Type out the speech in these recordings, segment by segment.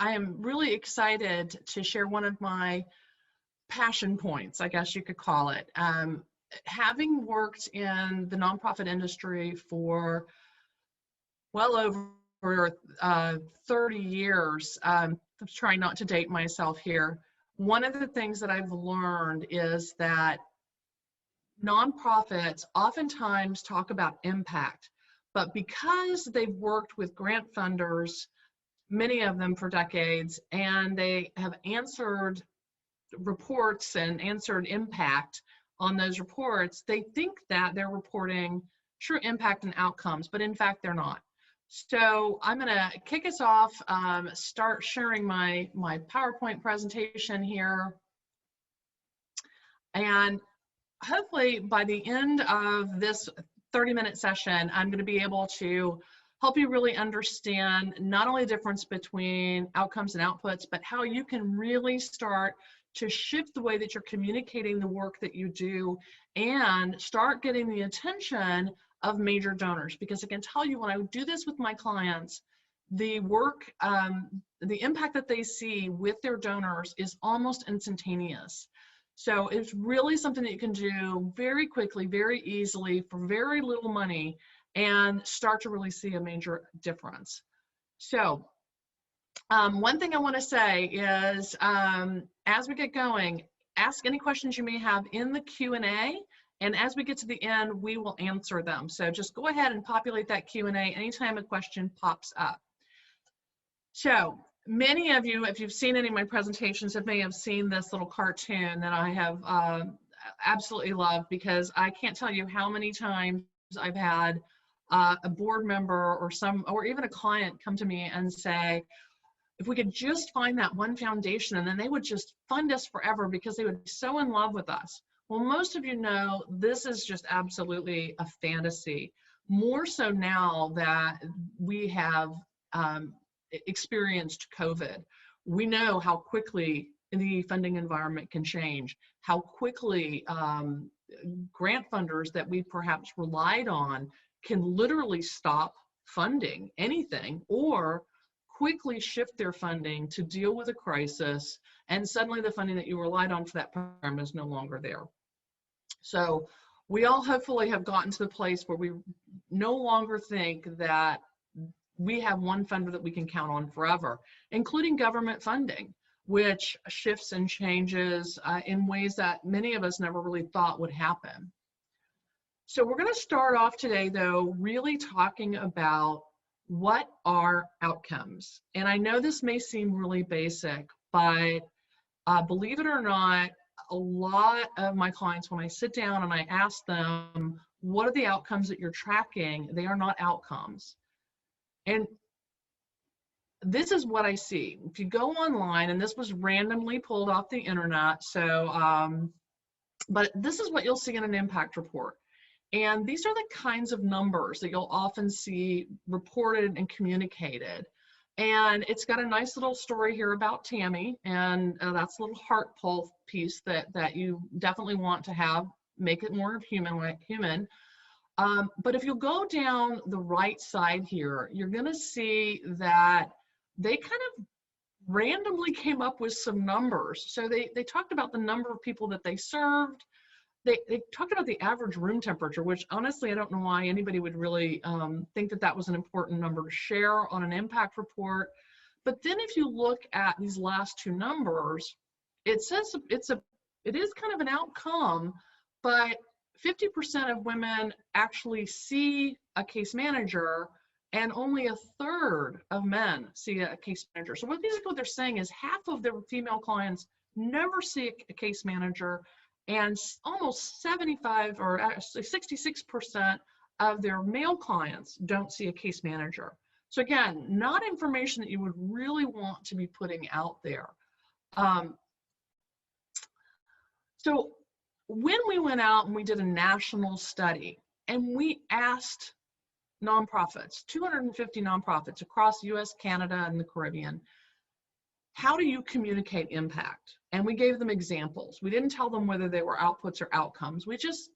I am really excited to share one of my passion points, I guess you could call it. Having worked in the nonprofit industry for well over 30 years, I'm trying not to date myself here. One of the things that I've learned is that nonprofits oftentimes talk about impact, but because they've worked with grant funders, many of them for decades, and they have answered reports and answered impact on those reports, they think that they're reporting true impact and outcomes, but in fact they're not. So I'm going to kick us off, start sharing my PowerPoint presentation here, and hopefully by the end of this 30-minute session, I'm going to be able to help you really understand not only the difference between outcomes and outputs, but how you can really start to shift the way that you're communicating the work that you do and start getting the attention of major donors. Because I can tell you, when I do this with my clients, the work, the impact that they see with their donors is almost instantaneous. So it's really something that you can do very quickly, very easily, for very little money, and start to really see a major difference. So one thing I want to say is, as we get going, ask any questions you may have in the Q&A, and as we get to the end, we will answer them. So just go ahead and populate that Q&A anytime a question pops up. So many of you, if you've seen any of my presentations, may have seen this little cartoon that I have absolutely loved, because I can't tell you how many times I've had a board member or even a client come to me and say, if we could just find that one foundation, and then they would just fund us forever because they would be so in love with us. Well, most of you know this is just absolutely a fantasy, more so now that we have experienced COVID. We know how quickly the funding environment can change, how quickly grant funders that we perhaps relied on can literally stop funding anything, or quickly shift their funding to deal with a crisis, and suddenly the funding that you relied on for that program is no longer there. So we all hopefully have gotten to the place where we no longer think that we have one funder that we can count on forever, including government funding, which shifts and changes in ways that many of us never really thought would happen. So we're going to start off today, though, really talking about what are outcomes. And I know this may seem really basic, but believe it or not, a lot of my clients, when I sit down and I ask them, what are the outcomes that you're tracking? They are not outcomes. And this is what I see. If you go online, and this was randomly pulled off the internet, so, but this is what you'll see in an impact report. And these are the kinds of numbers that you'll often see reported and communicated. And it's got a nice little story here about Tammy, and that's a little heart pull piece that you definitely want to have, make it more human. But if you go down the right side here, you're going to see that they kind of randomly came up with some numbers. So they talked about the number of people that they served. They talked about the average room temperature, which honestly, I don't know why anybody would really think that that was an important number to share on an impact report. But then if you look at these last two numbers, it says it is kind of an outcome, but 50% of women actually see a case manager, and only a third of men see a case manager. So what they're saying is half of their female clients never see a case manager, and almost 75 or 66% of their male clients don't see a case manager. So again, not information that you would really want to be putting out there. So when we went out and we did a national study, and we asked nonprofits, 250 nonprofits across US, Canada, and the Caribbean, how do you communicate impact? And we gave them examples. We didn't tell them whether they were outputs or outcomes. We just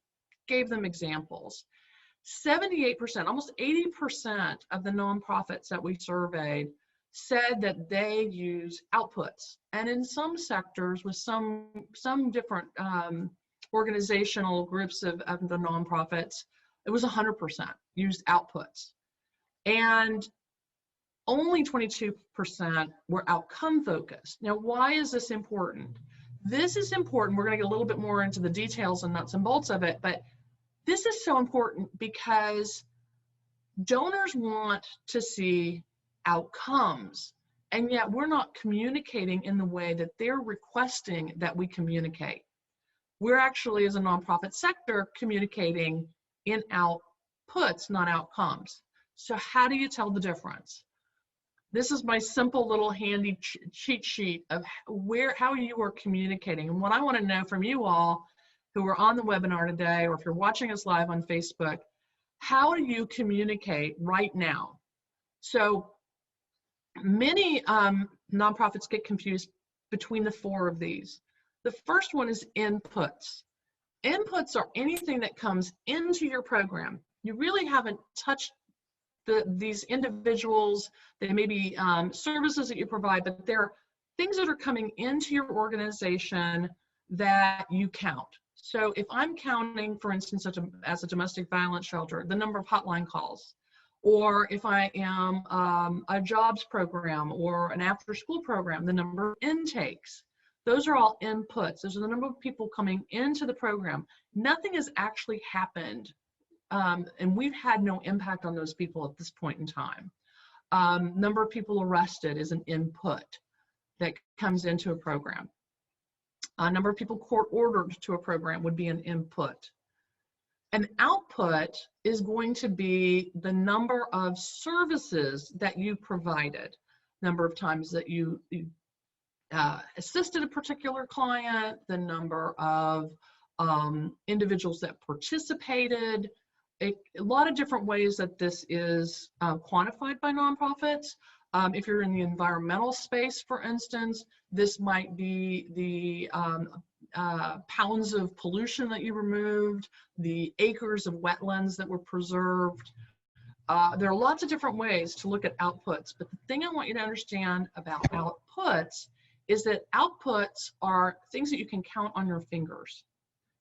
gave them examples. 78%, almost 80% of the nonprofits that we surveyed said that they use outputs. And in some sectors with some different organizational groups of the nonprofits, it was 100% used outputs. And only 22% were outcome focused. Now, why is this important? This is important. We're going to get a little bit more into the details and nuts and bolts of it, but this is so important because donors want to see outcomes, and yet we're not communicating in the way that they're requesting that we communicate. We're actually, as a nonprofit sector, communicating in outputs, not outcomes. So how do you tell the difference? This is my simple little handy cheat sheet of how you are communicating. And what I want to know from you all who are on the webinar today, or if you're watching us live on Facebook, how do you communicate right now? So many nonprofits get confused between the 4 of these. The first one is inputs. Inputs are anything that comes into your program. You really haven't touched these individuals. They may be services that you provide, but they're things that are coming into your organization that you count. So if I'm counting, for instance, as a domestic violence shelter, the number of hotline calls, or if I am a jobs program or an after-school program, the number of intakes, those are all inputs. Those are the number of people coming into the program. Nothing has actually happened. And we've had no impact on those people at this point in time. Number of people arrested is an input that comes into a program. Number of people court ordered to a program would be an input. An output is going to be the number of services that you provided, number of times that you assisted a particular client, the number of individuals that participated, a lot of different ways that this is quantified by nonprofits. If you're in the environmental space, for instance, this might be the pounds of pollution that you removed, the acres of wetlands that were preserved. There are lots of different ways to look at outputs, but the thing I want you to understand about outputs is that outputs are things that you can count on your fingers.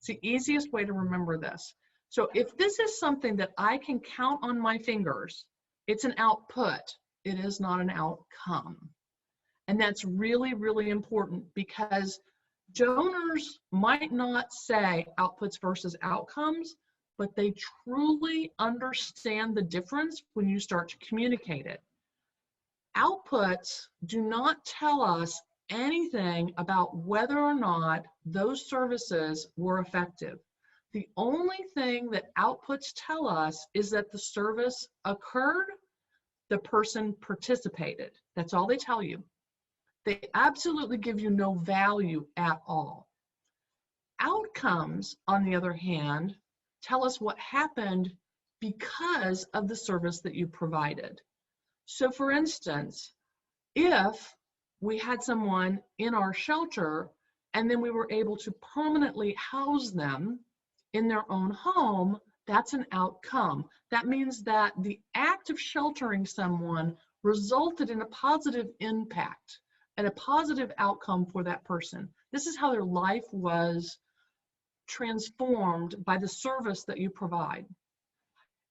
It's the easiest way to remember this. So if this is something that I can count on my fingers, it's an output. It is not an outcome. And that's really, really important because donors might not say outputs versus outcomes, but they truly understand the difference when you start to communicate it. Outputs do not tell us anything about whether or not those services were effective. The only thing that outputs tell us is that the service occurred, the person participated. That's all they tell you. They absolutely give you no value at all. Outcomes, on the other hand, tell us what happened because of the service that you provided. So for instance, if we had someone in our shelter and then we were able to permanently house them in their own home, that's an outcome. That means that the act of sheltering someone resulted in a positive impact and a positive outcome for that person. This is how their life was transformed by the service that you provide.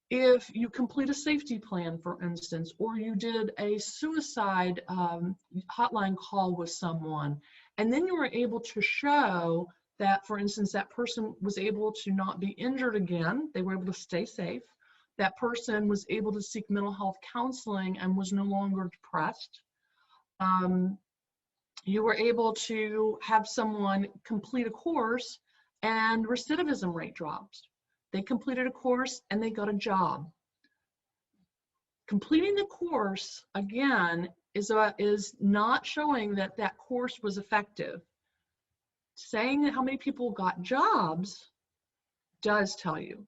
If you complete a safety plan, for instance, or you did a suicide hotline call with someone, and then you were able to show that, for instance, that person was able to not be injured again, they were able to stay safe, that person was able to seek mental health counseling and was no longer depressed, you were able to have someone complete a course and recidivism rate drops. They completed a course and they got a job. Completing the course, again, is not showing that that course was effective. Saying how many people got jobs does tell you.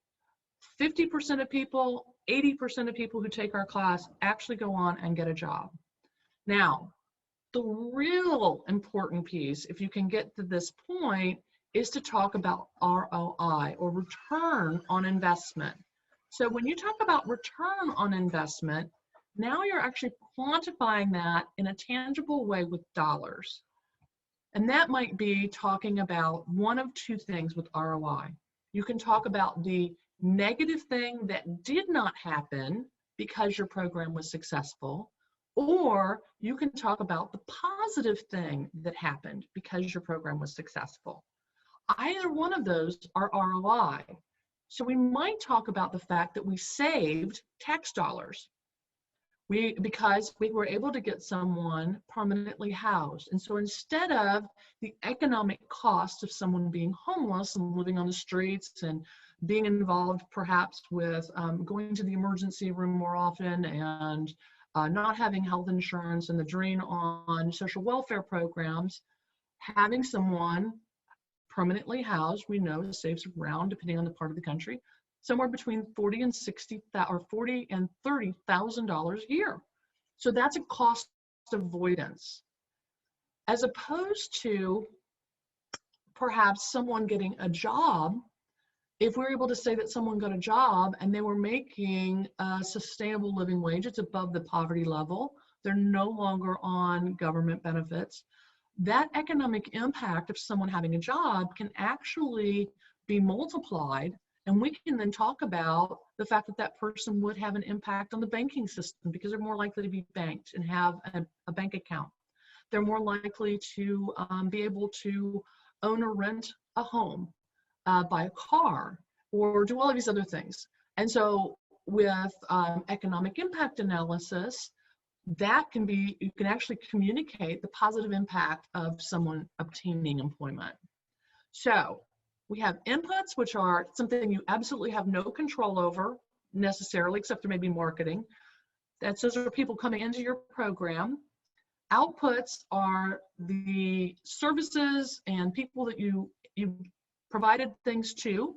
50% of people, 80% of people who take our class actually go on and get a job. Now, the real important piece, if you can get to this point, is to talk about ROI, or return on investment. So when you talk about return on investment, Now you're actually quantifying that in a tangible way with dollars. And that might be talking about one of two things with ROI. You can talk about the negative thing that did not happen because your program was successful, or you can talk about the positive thing that happened because your program was successful. Either one of those are ROI. So we might talk about the fact that we saved tax dollars because we were able to get someone permanently housed. And so instead of the economic cost of someone being homeless and living on the streets and being involved perhaps with going to the emergency room more often and not having health insurance and the drain on social welfare programs, having someone permanently housed, we know saves around, depending on the part of the country, somewhere between $40,000 and $60,000 or $40,000 and $30,000 a year. So that's a cost avoidance, as opposed to perhaps someone getting a job. If we're able to say that someone got a job and they were making a sustainable living wage, it's above the poverty level, they're no longer on government benefits, that economic impact of someone having a job can actually be multiplied. And we can then talk about the fact that that person would have an impact on the banking system because they're more likely to be banked and have a bank account. They're more likely to be able to own or rent a home, buy a car, or do all of these other things. And so with economic impact analysis, that can be, you can actually communicate the positive impact of someone obtaining employment. So we have inputs, which are something you absolutely have no control over necessarily, except for maybe marketing. Those are people coming into your program. Outputs are the services and people that you provided things to.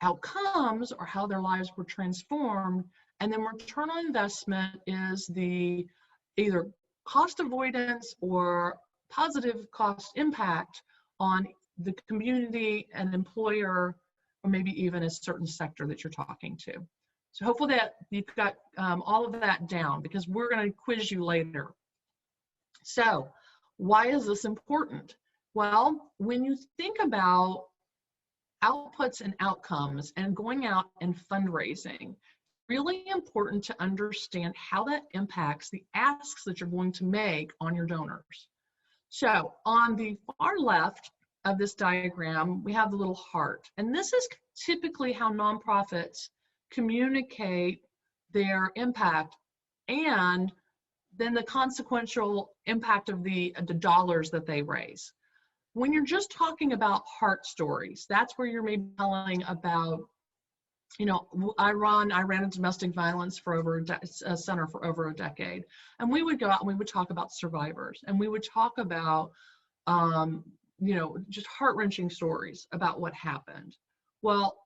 Outcomes are how their lives were transformed. And then return on investment is the either cost avoidance or positive cost impact on the community and employer, or maybe even a certain sector that you're talking to. So hopefully that you've got all of that down, because we're going to quiz you later. So why is this important? Well, when you think about outputs and outcomes and going out and fundraising, really important to understand how that impacts the asks that you're going to make on your donors. So on the far left of this diagram, we have the little heart. And this is typically how nonprofits communicate their impact and then the consequential impact of the dollars that they raise. When you're just talking about heart stories, that's where you're maybe telling about, you know, I ran a domestic violence for a center for over a decade. And we would go out and we would talk about survivors, and we would talk about, you know, just heart-wrenching stories about what happened. Well,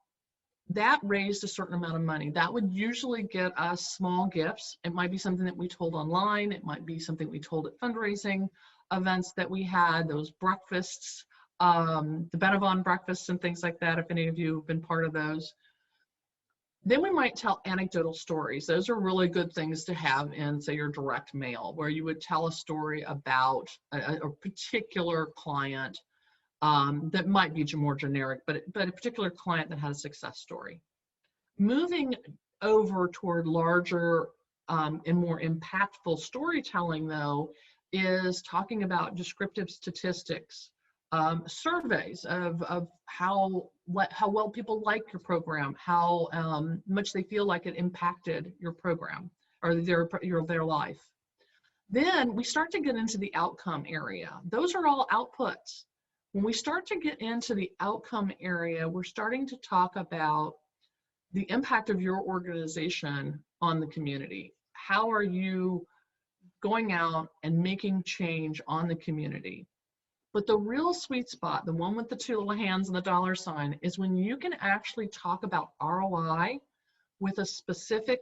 that raised a certain amount of money. That would usually get us small gifts. It might be something that we told online. It might be something we told at fundraising events that we had, those breakfasts, the Benavon breakfasts and things like that, if any of you have been part of those. Then we might tell anecdotal stories. Those are really good things to have in, say, your direct mail, where you would tell a story about a particular client that might be more generic, but a particular client that has a success story. Moving over toward larger and more impactful storytelling, though, is talking about descriptive statistics, surveys of how well people like your program, how much they feel like it impacted your program or their life. Then we start to get into the outcome area. Those are all outputs. When we start to get into the outcome area, we're starting to talk about the impact of your organization on the community. How are you going out and making change on the community? But the real sweet spot, the one with the two little hands and the dollar sign, is when you can actually talk about ROI with a specific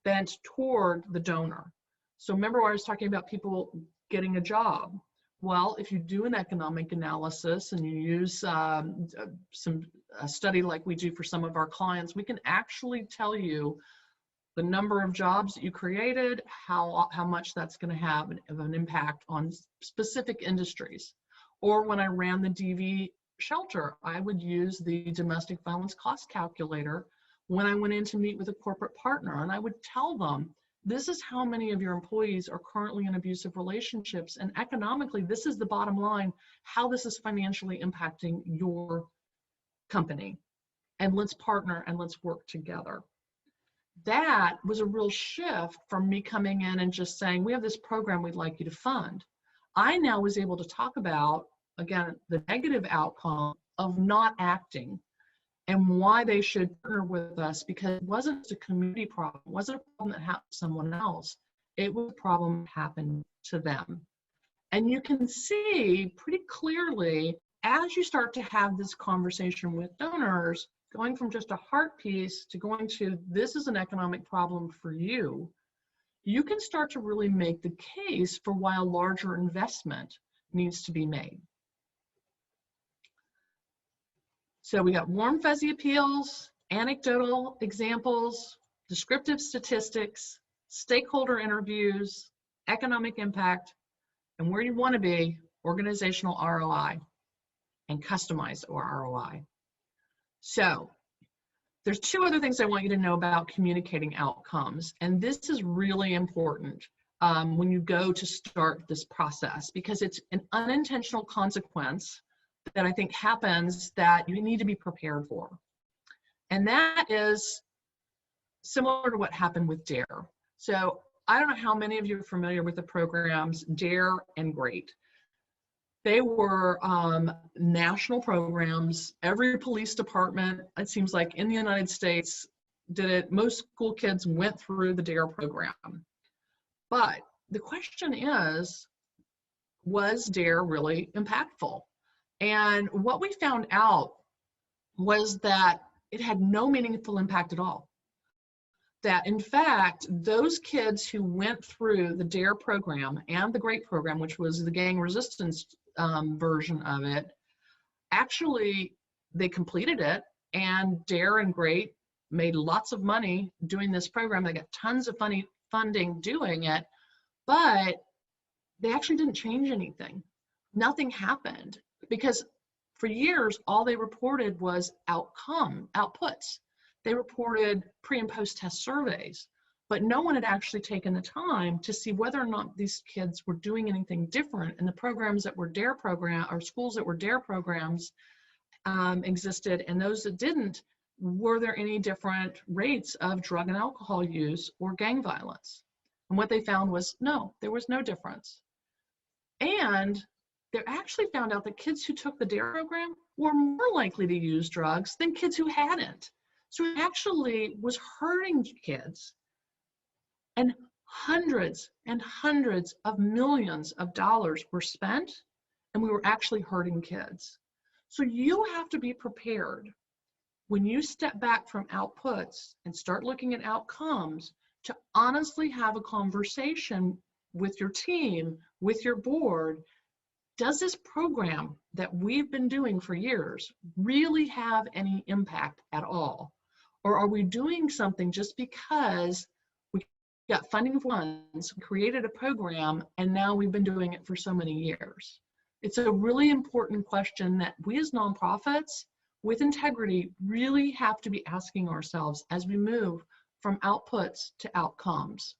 bent toward the donor. So remember, I was talking about people getting a job. Well, if you do an economic analysis and you use a study like we do for some of our clients, we can actually tell you the number of jobs that you created, how much that's going to have an impact on specific industries. Or when I ran the DV shelter, I would use the domestic violence cost calculator when I went in to meet with a corporate partner, and I would tell them, this is how many of your employees are currently in abusive relationships, and economically, this is the bottom line, how this is financially impacting your company. And let's partner and let's work together. That was a real shift from me coming in and just saying, we have this program we'd like you to fund. I now was able to talk about, again, the negative outcome of not acting and why they should partner with us, because it wasn't a community problem. It wasn't a problem that happened to someone else. It was a problem that happened to them. And you can see pretty clearly as you start to have this conversation with donors, going from just a heart piece to going to, this is an economic problem for you, you can start to really make the case for why a larger investment needs to be made. So we got warm, fuzzy appeals, anecdotal examples, descriptive statistics, stakeholder interviews, economic impact, and where you want to be, organizational ROI and customized ROI. So there's two other things I want you to know about communicating outcomes, and this is really important when you go to start this process, because it's an unintentional consequence that I think happens that you need to be prepared for. And that is similar to what happened with DARE. So I don't know how many of you are familiar with the programs DARE and GREAT. They were national programs. Every police department, it seems like in the United States, did it. Most school kids went through the DARE program. But the question is, was DARE really impactful? And what we found out was that it had no meaningful impact at all. That in fact, those kids who went through the DARE program and the GREAT program, which was the gang resistance version of it, actually they completed it, and DARE and GREAT made lots of money doing this program. They got tons of funding doing it, but they actually didn't change anything. Nothing happened, because for years, all they reported was outputs. They reported pre and post test surveys, but no one had actually taken the time to see whether or not these kids were doing anything different in the programs that were DARE program, or schools that were DARE programs existed, and those that didn't, were there any different rates of drug and alcohol use or gang violence? And what they found was no, there was no difference. And they actually found out that kids who took the DARE program were more likely to use drugs than kids who hadn't. So it actually was hurting kids. And hundreds and hundreds of millions of dollars were spent, and we were actually hurting kids. So you have to be prepared when you step back from outputs and start looking at outcomes to honestly have a conversation with your team, with your board. Does this program that we've been doing for years really have any impact at all? Or are we doing something just because we got funding funds, created a program, and now we've been doing it for so many years? It's a really important question that we as nonprofits with integrity really have to be asking ourselves as we move from outputs to outcomes.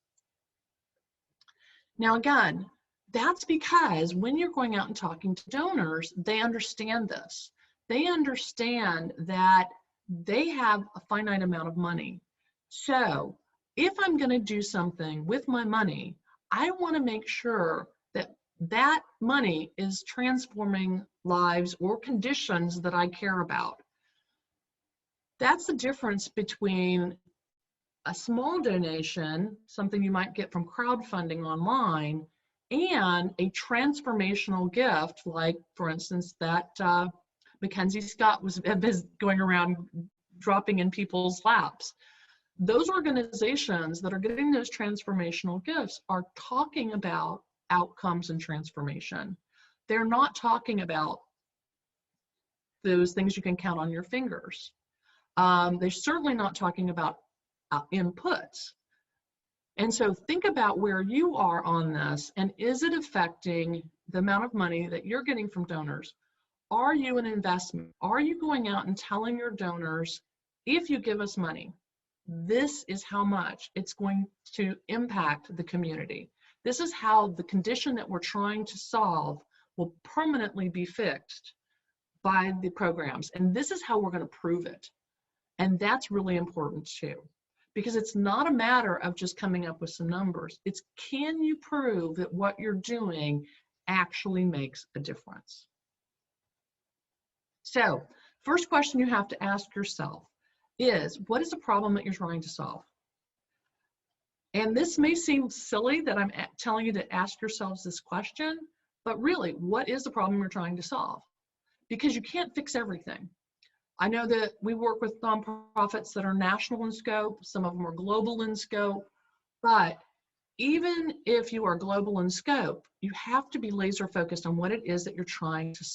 Now again, that's because when you're going out and talking to donors, they understand this. They understand that they have a finite amount of money. So if I'm going to do something with my money, I want to make sure that that money is transforming lives or conditions that I care about. That's the difference between a small donation, something you might get from crowdfunding online, and a transformational gift, like, for instance, that Mackenzie Scott was going around dropping in people's laps. Those organizations that are getting those transformational gifts are talking about outcomes and transformation. They're not talking about those things you can count on your fingers. They're certainly not talking about inputs. And so think about where you are on this, and is it affecting the amount of money that you're getting from donors? Are you an investment? Are you going out and telling your donors, if you give us money, this is how much it's going to impact the community. This is how the condition that we're trying to solve will permanently be fixed by the programs. And this is how we're going to prove it. And that's really important too, because it's not a matter of just coming up with some numbers. It's, can you prove that what you're doing actually makes a difference? So, first question you have to ask yourself is, what is the problem that you're trying to solve? And this may seem silly that I'm telling you to ask yourselves this question, but really, what is the problem you're trying to solve? Because you can't fix everything. I know that we work with nonprofits that are national in scope, some of them are global in scope, but even if you are global in scope, you have to be laser focused on what it is that you're trying to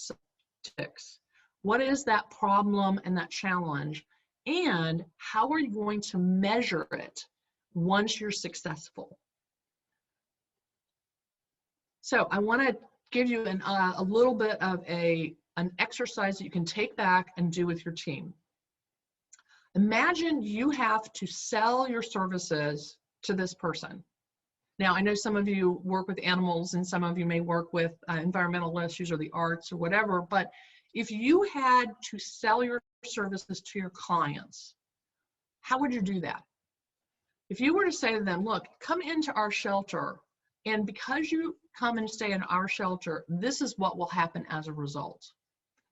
fix. What is that problem and that challenge? And how are you going to measure it once you're successful? So I want to give you a little bit of an exercise that you can take back and do with your team. Imagine you have to sell your services to this person. Now, I know some of you work with animals and some of you may work with environmental issues or the arts or whatever, but if you had to sell your services to your clients, how would you do that? If you were to say to them, look, come into our shelter, and because you come and stay in our shelter, this is what will happen as a result.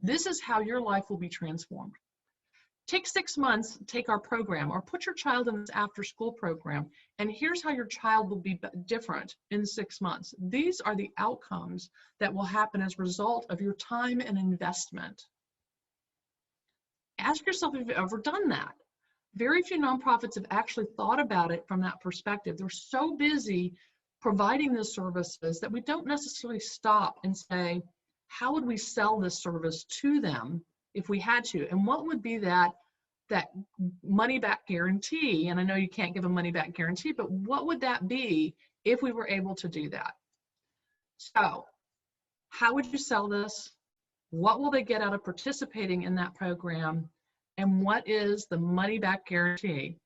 This is how your life will be transformed. Take 6 months, take our program, or put your child in this after-school program, and here's how your child will be different in 6 months. These are the outcomes that will happen as a result of your time and investment. Ask yourself if you've ever done that. Very few nonprofits have actually thought about it from that perspective. They're so busy providing the services that we don't necessarily stop and say, how would we sell this service to them if we had to? And what would be that money back guarantee? And I know you can't give a money back guarantee, but what would that be if we were able to do that? So how would you sell this? What will they get out of participating in that program? And what is the money back guarantee?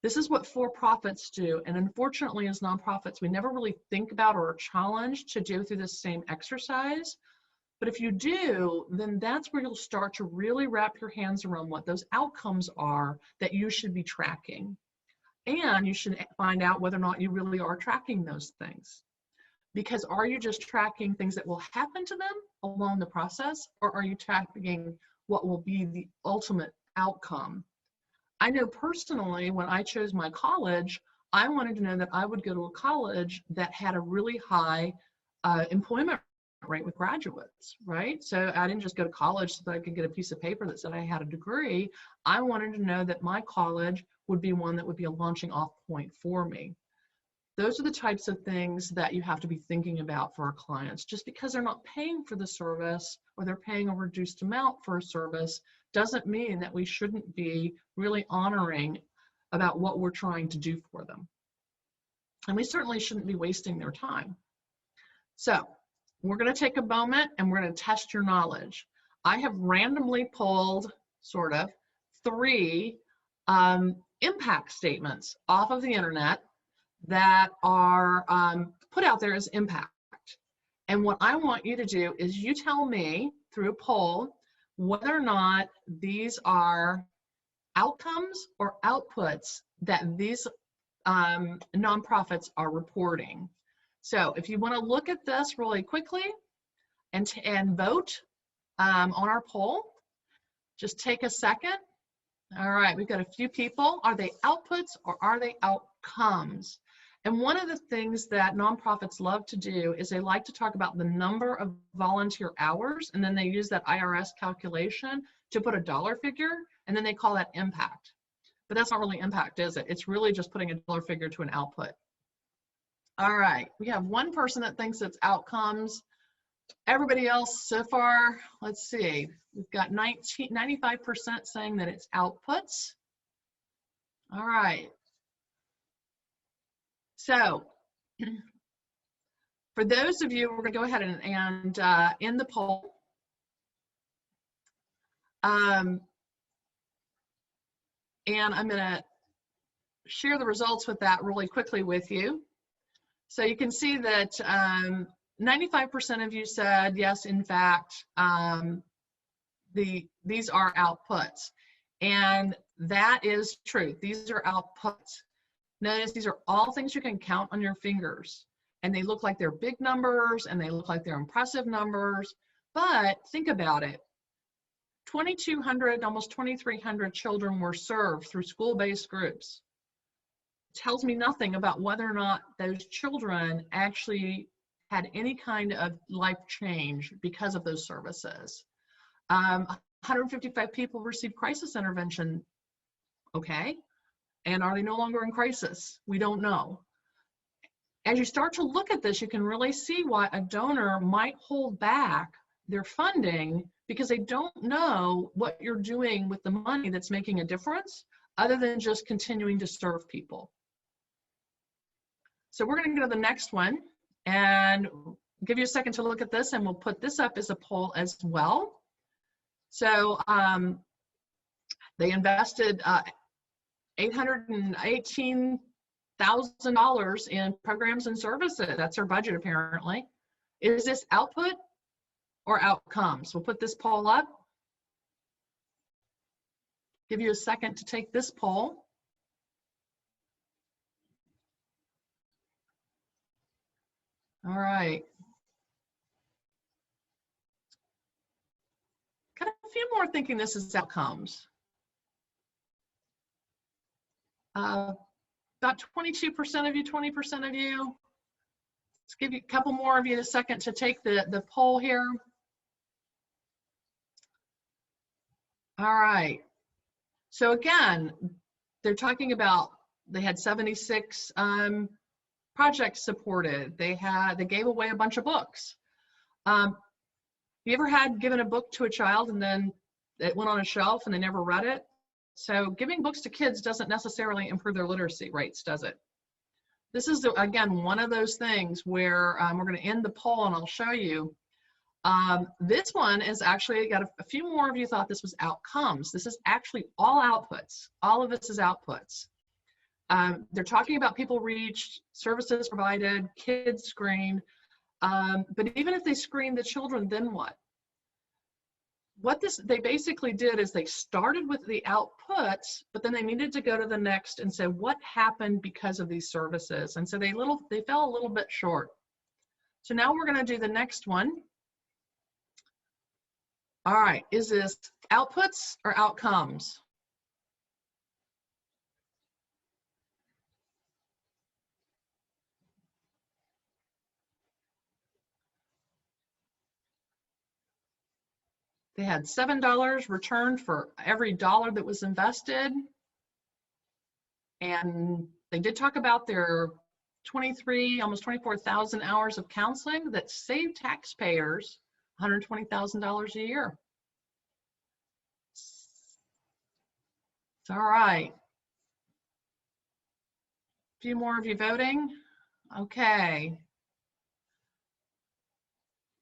This is what for-profits do. And unfortunately, as nonprofits, we never really think about or are challenged to do through this same exercise. But if you do, then that's where you'll start to really wrap your hands around what those outcomes are that you should be tracking. And you should find out whether or not you really are tracking those things. Because are you just tracking things that will happen to them along the process, or are you tracking what will be the ultimate outcome? I know personally, when I chose my college, I wanted to know that I would go to a college that had a really high employment rate with graduates, right? So I didn't just go to college so that I could get a piece of paper that said I had a degree. I wanted to know that my college would be one that would be a launching off point for me. Those are the types of things that you have to be thinking about for our clients. Just because they're not paying for the service or they're paying a reduced amount for a service doesn't mean that we shouldn't be really honoring about what we're trying to do for them. And we certainly shouldn't be wasting their time. So we're going to take a moment and we're going to test your knowledge. I have randomly pulled, sort of, 3 impact statements off of the internet that are put out there as impact. And what I want you to do is you tell me through a poll whether or not these are outcomes or outputs that these nonprofits are reporting. So if you want to look at this really quickly and vote on our poll, just take a second. All right, we've got a few people. Are they outputs or are they outcomes? And one of the things that nonprofits love to do is they like to talk about the number of volunteer hours, and then they use that IRS calculation to put a dollar figure, and then they call that impact. But that's not really impact, is it? It's really just putting a dollar figure to an output. All right, we have one person that thinks it's outcomes. Everybody else so far, let's see, we've got 95% saying that it's outputs. All right. So for those of you, we're going to go ahead and end the poll. And I'm going to share the results with that really quickly with you. So you can see that 95% of you said, yes, in fact, these are outputs. And that is true. These are outputs. Notice these are all things you can count on your fingers. And they look like they're big numbers and they look like they're impressive numbers. But think about it. 2,200, almost 2,300 children were served through school-based groups. It tells me nothing about whether or not those children actually had any kind of life change because of those services. 155 people received crisis intervention. Okay. And are they no longer in crisis? We don't know. As you start to look at this, you can really see why a donor might hold back their funding because they don't know what you're doing with the money that's making a difference other than just continuing to serve people. So we're going to go to the next one and give you a second to look at this, and we'll put this up as a poll as well. So they invested $818,000 in programs and services. That's their budget, apparently. Is this output or outcomes? We'll put this poll up. Give you a second to take this poll. All right. Got a few more thinking this is outcomes. About 22% of you, 20% of you. Let's give you a couple more of you a second to take the poll here. All right. So again, they're talking about, they had 76 projects supported. They gave away a bunch of books. You ever had given a book to a child and then it went on a shelf and they never read it? So giving books to kids doesn't necessarily improve their literacy rates, does it? This is, again, one of those things where we're going to end the poll and I'll show you. This one is actually, got a few more of you thought this was outcomes. This is actually all outputs. All of this is outputs. They're talking about people reached, services provided, kids screened. But even if they screened the children, then what? What they basically did is they started with the outputs, but then they needed to go to the next and say, what happened because of these services? And so they fell a little bit short. So now we're going to do the next one. All right, is this outputs or outcomes? They had $7 returned for every dollar that was invested. And they did talk about their 23, almost 24,000 hours of counseling that saved taxpayers $120,000 a year. It's all right. A few more of you voting. Okay.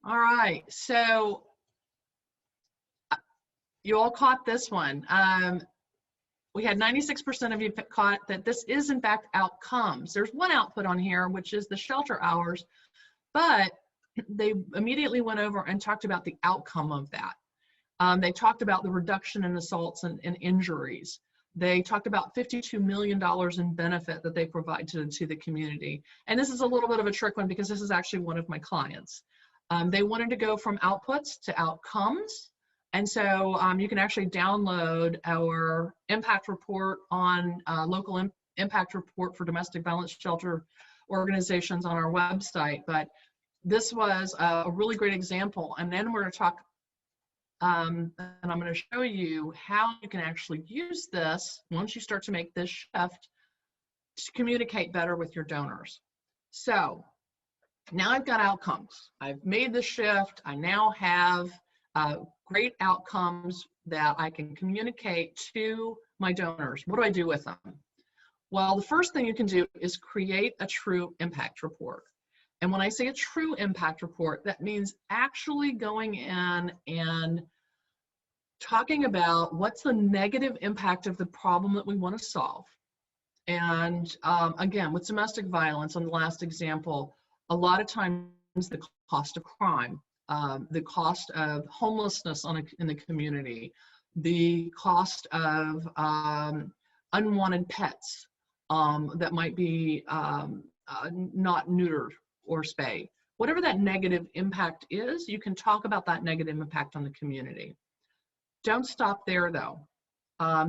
All right, so you all caught this one. We had 96% of you caught that this is in fact outcomes. There's one output on here, which is the shelter hours, but they immediately went over and talked about the outcome of that. They talked about the reduction in assaults and injuries. They talked about $52 million in benefit that they provide to the community. And this is a little bit of a trick one because this is actually one of my clients. They wanted to go from outputs to outcomes. And so you can actually download our impact report on local impact report for domestic violence shelter organizations on our website. But this was a really great example. And then we're going to talk, and I'm going to show you how you can actually use this once you start to make this shift to communicate better with your donors. So now I've got outcomes. I've made the shift. I now have great outcomes that I can communicate to my donors. What do I do with them? Well, the first thing you can do is create a true impact report. And when I say a true impact report, that means actually going in and talking about what's the negative impact of the problem that we want to solve. And again, with domestic violence, on the last example, a lot of times the cost of crime, the cost of homelessness in the community, the cost of unwanted pets that might be not neutered or spayed. Whatever that negative impact is, you can talk about that negative impact on the community. Don't stop there though.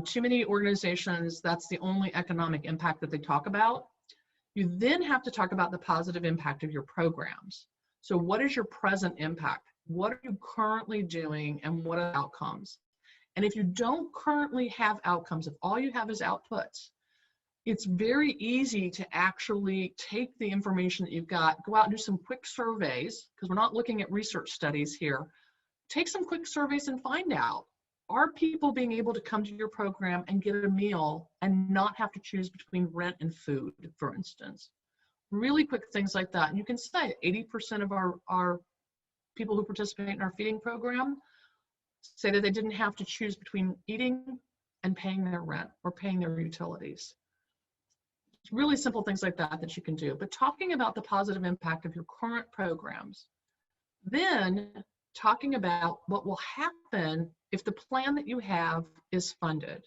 Too many organizations, that's the only economic impact that they talk about. You then have to talk about the positive impact of your programs. So what is your present impact? What are you currently doing and what are the outcomes? And if you don't currently have outcomes, if all you have is outputs, it's very easy to actually take the information that you've got, go out and do some quick surveys, because we're not looking at research studies here. Take some quick surveys and find out, are people being able to come to your program and get a meal and not have to choose between rent and food, for instance? Really quick things like that. And you can say 80% of our people who participate in our feeding program say that they didn't have to choose between eating and paying their rent or paying their utilities. It's really simple things like that that you can do. But talking about the positive impact of your current programs, then talking about what will happen if the plan that you have is funded.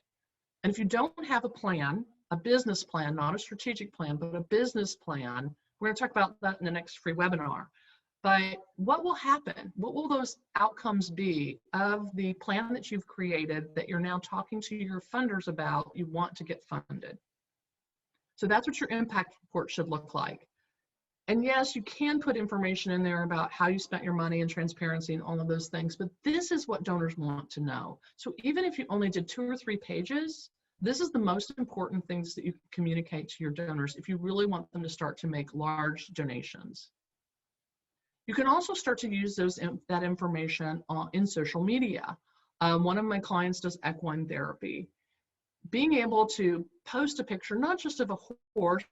And if you don't have a plan, a business plan, not a strategic plan, but a business plan, we're going to talk about that in the next free webinar. But what will happen? What will those outcomes be of the plan that you've created that you're now talking to your funders about you want to get funded? So that's what your impact report should look like. And yes, you can put information in there about how you spent your money and transparency and all of those things, but this is what donors want to know. So even if you only did 2 or 3 pages, this is the most important things that you communicate to your donors if you really want them to start to make large donations. You can also start to use that information in social media. One of my clients does equine therapy. Being able to post a picture, not just of a horse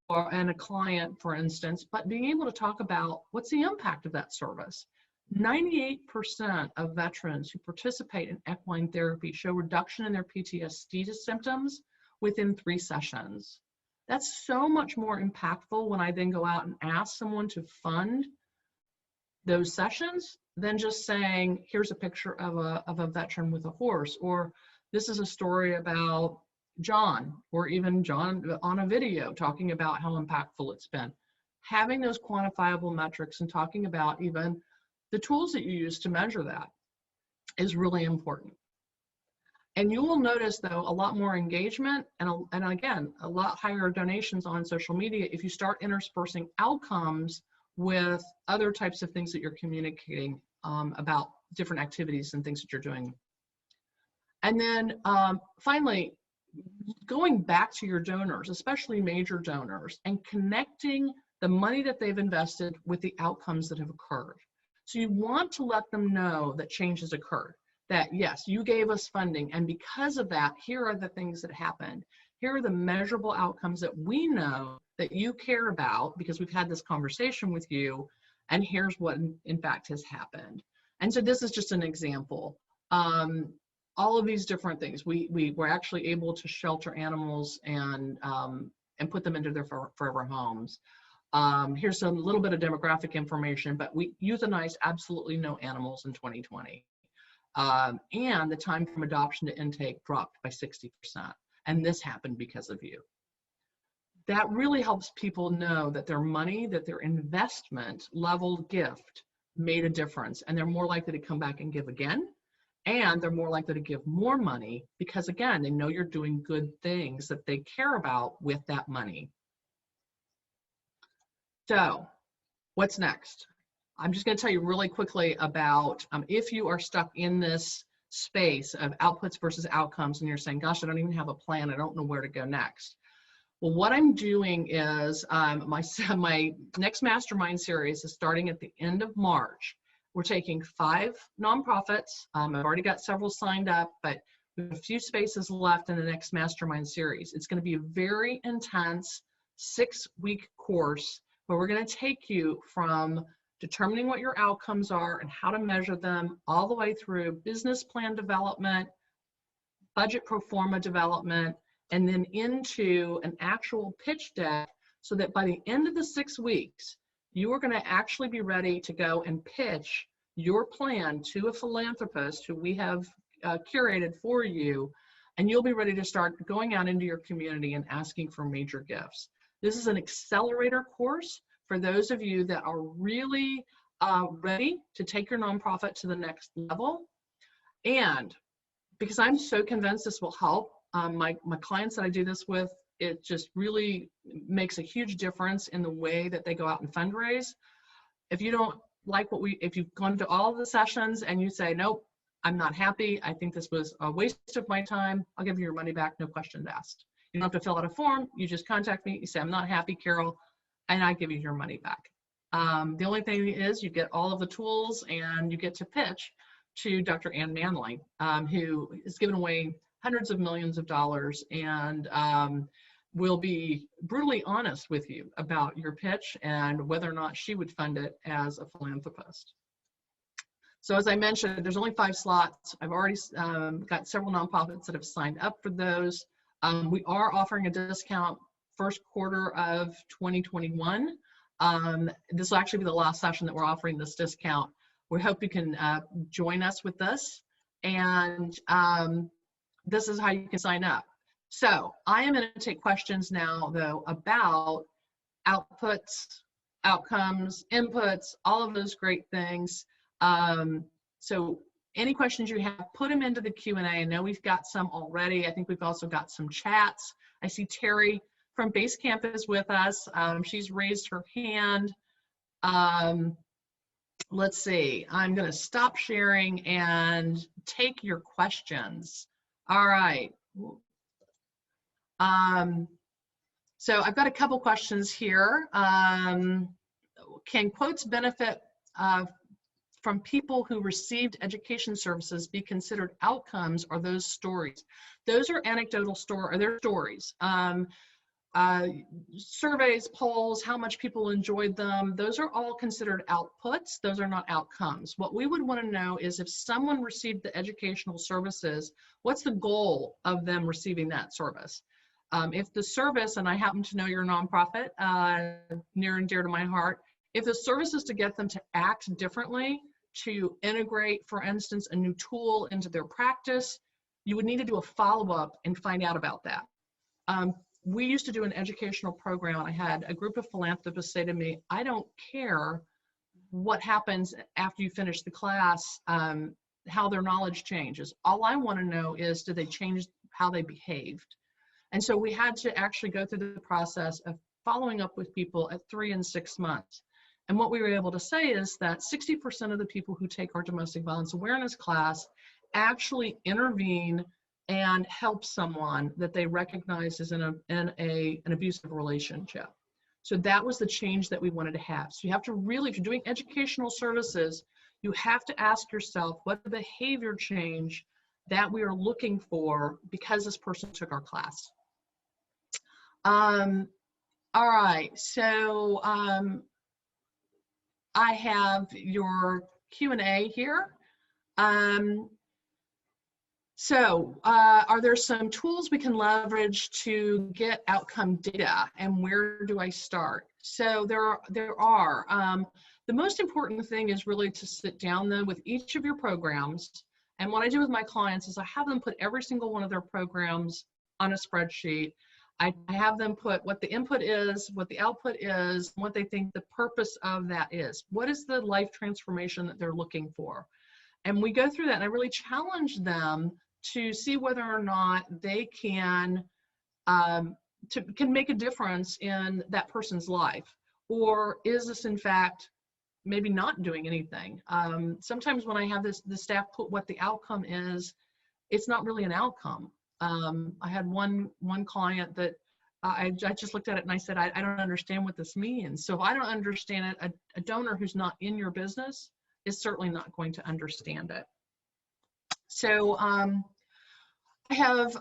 and a client, for instance, but being able to talk about what's the impact of that service. 98% of veterans who participate in equine therapy show reduction in their PTSD symptoms within 3 sessions. That's so much more impactful when I then go out and ask someone to fund those sessions than just saying, here's a picture of a veteran with a horse, or this is a story about John, or even John on a video talking about how impactful it's been. Having those quantifiable metrics and talking about even the tools that you use to measure that is really important. And you will notice, though, a lot more engagement and again, a lot higher donations on social media if you start interspersing outcomes with other types of things that you're communicating about different activities and things that you're doing. And then finally, going back to your donors, especially major donors, and connecting the money that they've invested with the outcomes that have occurred. So you want to let them know that change has occurred, that yes, you gave us funding, and because of that, here are the things that happened. Here are the measurable outcomes that we know that you care about because we've had this conversation with you, and here's what in fact has happened. And so this is just an example. All of these different things. We were actually able to shelter animals and put them into their forever homes. Here's a little bit of demographic information, but we euthanized absolutely no animals in 2020. And the time from adoption to intake dropped by 60%. And this happened because of you. That really helps people know that their money, that their investment level gift made a difference, and they're more likely to come back and give again. And they're more likely to give more money because, again, they know you're doing good things that they care about with that money. So what's next? I'm just going to tell you really quickly about if you are stuck in this space of outputs versus outcomes and you're saying, gosh, I don't even have a plan. I don't know where to go next. Well, what I'm doing is my next Mastermind series is starting at the end of March. We're taking 5 nonprofits. I've already got several signed up, but We have a few spaces left in the next Mastermind series. It's going to be a very intense 6-week course where we're going to take you from determining what your outcomes are and how to measure them all the way through business plan development, budget pro forma development, and then into an actual pitch deck, so that by the end of the 6 weeks, you are going to actually be ready to go and pitch your plan to a philanthropist who we have curated for you, and you'll be ready to start going out into your community and asking for major gifts. This is an accelerator course for those of you that are really ready to take your nonprofit to the next level. And because I'm so convinced this will help my clients that I do this with, it just really makes a huge difference in the way that they go out and fundraise. If you don't like if you've gone to all of the sessions and you say, nope, I'm not happy, I think this was a waste of my time, I'll give you your money back, no questions asked. You don't have to fill out a form, you just contact me, you say, I'm not happy, Carol, and I give you your money back. The only thing is you get all of the tools and you get to pitch to Dr. Ann Manley, who has given away hundreds of millions of dollars and will be brutally honest with you about your pitch and whether or not she would fund it as a philanthropist. So as I mentioned, there's only 5 slots. I've already got several nonprofits that have signed up for those. We are offering a discount first quarter of 2021. This will actually be the last session that we're offering this discount. We hope you can join us with this. And this is how you can sign up. So I am going to take questions now, though, about outputs, outcomes, inputs, all of those great things. So any questions you have, put them into the Q&A. I know we've got some already. I think we've also got some chats. I see Terry from Basecamp is with us. She's raised her hand. Let's see. I'm going to stop sharing and take your questions. All right. So I've got a couple questions here. Can quotes benefit from people who received education services be considered outcomes, or those stories? Those are anecdotal they're stories. Surveys, polls, how much people enjoyed them, those are all considered outputs. Those are not outcomes. What we would want to know is if someone received the educational services, what's the goal of them receiving that service? If the service, and I happen to know your nonprofit, near and dear to my heart, if the service is to get them to act differently, to integrate, for instance, a new tool into their practice, you would need to do a follow-up and find out about that. We used to do an educational program. I had a group of philanthropists say to me, I don't care what happens after you finish the class, how their knowledge changes. All I want to know is, did they change how they behaved? And so we had to actually go through the process of following up with people at 3 and 6 months. And what we were able to say is that 60% of the people who take our domestic violence awareness class actually intervene and help someone that they recognize is in an abusive relationship. So that was the change that we wanted to have. So you have to really, if you're doing educational services, you have to ask yourself, what the behavior change that we are looking for because this person took our class. All right, so I have your Q&A here. So are there some tools we can leverage to get outcome data, and where do I start? So there are. The most important thing is really to sit down though with each of your programs. And what I do with my clients is I have them put every single one of their programs on a spreadsheet. I have them put what the input is, what the output is, what they think the purpose of that is. What is the life transformation that they're looking for? And we go through that, and I really challenge them to see whether or not they can make a difference in that person's life, or is this in fact maybe not doing anything. Sometimes when I have the staff put what the outcome is, it's not really an outcome. I had one client that I just looked at it and I said, I don't understand what this means. So if I don't understand it, a donor who's not in your business is certainly not going to understand it. So I have,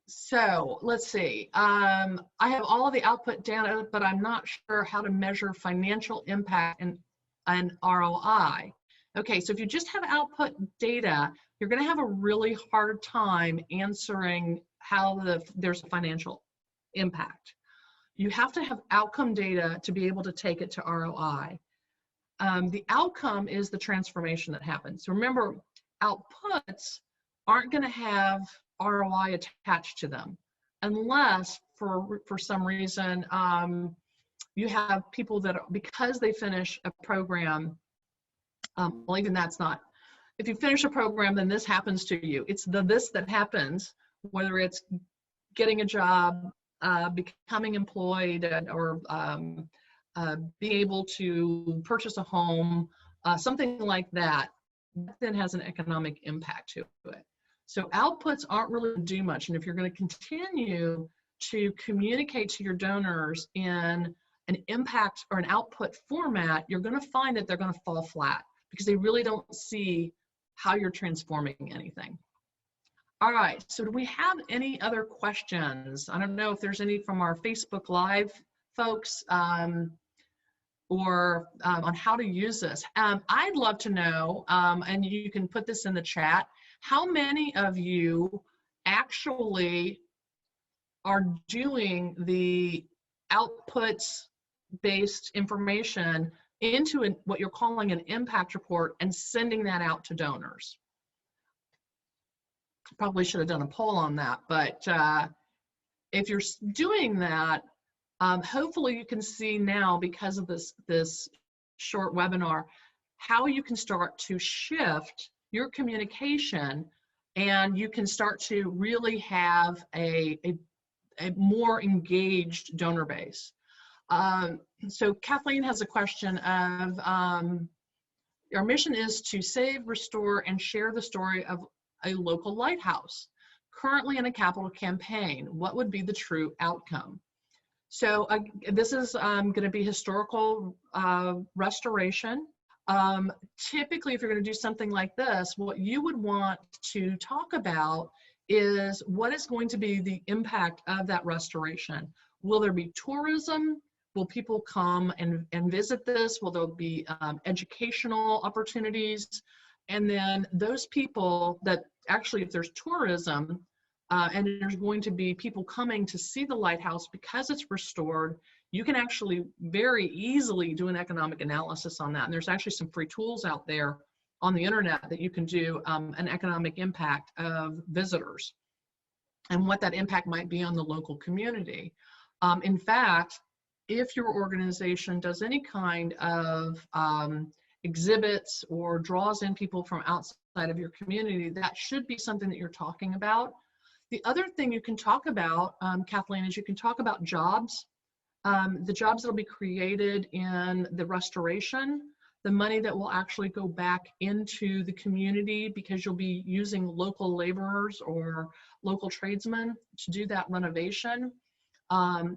so let's see. I have all of the output data, but I'm not sure how to measure financial impact and ROI. Okay, so if you just have output data, you're going to have a really hard time answering how there's a financial impact. You have to have outcome data to be able to take it to ROI. The outcome is the transformation that happens. So remember, outputs aren't going to have ROI attached to them unless for some reason you have people that, because they finish a program, well, even that's not, if you finish a program, then this happens to you. It's the this that happens, whether it's getting a job, becoming employed, or being able to purchase a home, something like that, then has an economic impact to it. So outputs aren't really do much. And if you're going to continue to communicate to your donors in an impact or an output format, you're going to find that they're going to fall flat because they really don't see how you're transforming anything. All right, so do we have any other questions? I don't know if there's any from our Facebook Live folks or on how to use this. I'd love to know, and you can put this in the chat, how many of you actually are doing the outputs-based information into what you're calling an impact report and sending that out to donors? Probably should have done a poll on that, but if you're doing that, hopefully you can see now, because of this short webinar, how you can start to shift your communication, and you can start to really have a more engaged donor base. So Kathleen has a question of, our mission is to save, restore, and share the story of a local lighthouse, currently in a capital campaign. What would be the true outcome? So this is going to be historical restoration. Typically, if you're going to do something like this, what you would want to talk about is what is going to be the impact of that restoration. Will there be tourism? Will people come and visit this? Will there be educational opportunities? And then those people that actually, if there's tourism, and there's going to be people coming to see the lighthouse because it's restored, you can actually very easily do an economic analysis on that. And there's actually some free tools out there on the internet that you can do an economic impact of visitors and what that impact might be on the local community. In fact, if your organization does any kind of exhibits or draws in people from outside of your community, that should be something that you're talking about. The other thing you can talk about, Kathleen, is you can talk about jobs, the jobs that will be created in the restoration, the money that will actually go back into the community because you'll be using local laborers or local tradesmen to do that renovation,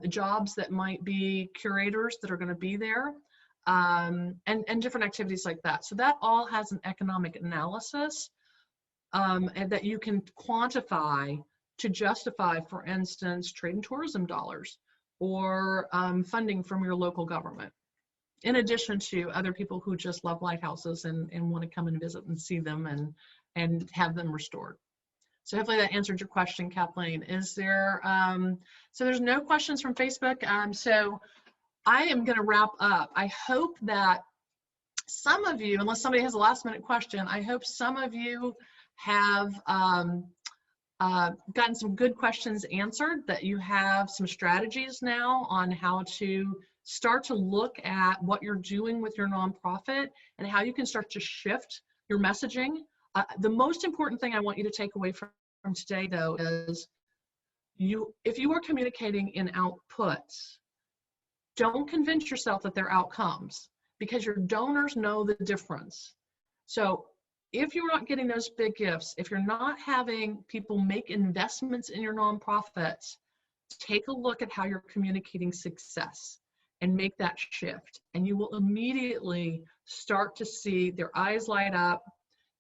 jobs that might be curators that are going to be there, and different activities like that. So that all has an economic analysis and that you can quantify to justify, for instance, trade and tourism dollars or funding from your local government, in addition to other people who just love lighthouses and want to come and visit and see them and have them restored. So hopefully that answered your question, Kathleen. Is there, so there's no questions from Facebook. So I am going to wrap up. I hope that some of you, unless somebody has a last minute question, I hope some of you have gotten some good questions answered, that you have some strategies now on how to start to look at what you're doing with your nonprofit and how you can start to shift your messaging. The most important thing I want you to take away from today, though, is if you are communicating in outputs, don't convince yourself that they're outcomes, because your donors know the difference. So if you're not getting those big gifts, if you're not having people make investments in your nonprofits, take a look at how you're communicating success and make that shift. And you will immediately start to see their eyes light up.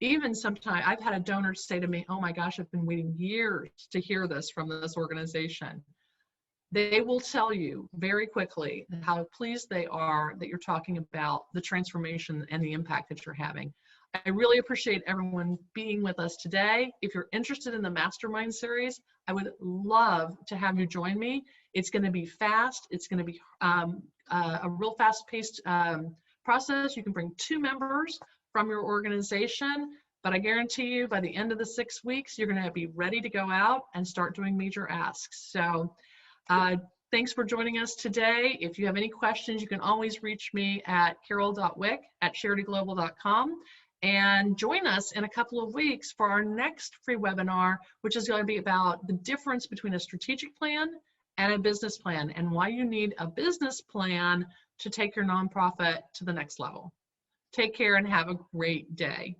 even sometimes I've had a donor say to me, oh my gosh, I've been waiting years to hear this from this organization. They will tell you very quickly how pleased they are that you're talking about the transformation and the impact that you're having. I really appreciate everyone being with us today. If you're interested in the Mastermind series, I would love to have you join me. It's going to be fast. It's going to be a real fast-paced process. You can bring 2 members from your organization, but I guarantee you by the end of the 6 weeks, you're going to be ready to go out and start doing major asks. So thanks for joining us today. If you have any questions, you can always reach me at carol.wick@charityglobal.com. And join us in a couple of weeks for our next free webinar, which is going to be about the difference between a strategic plan and a business plan, and why you need a business plan to take your nonprofit to the next level. Take care and have a great day.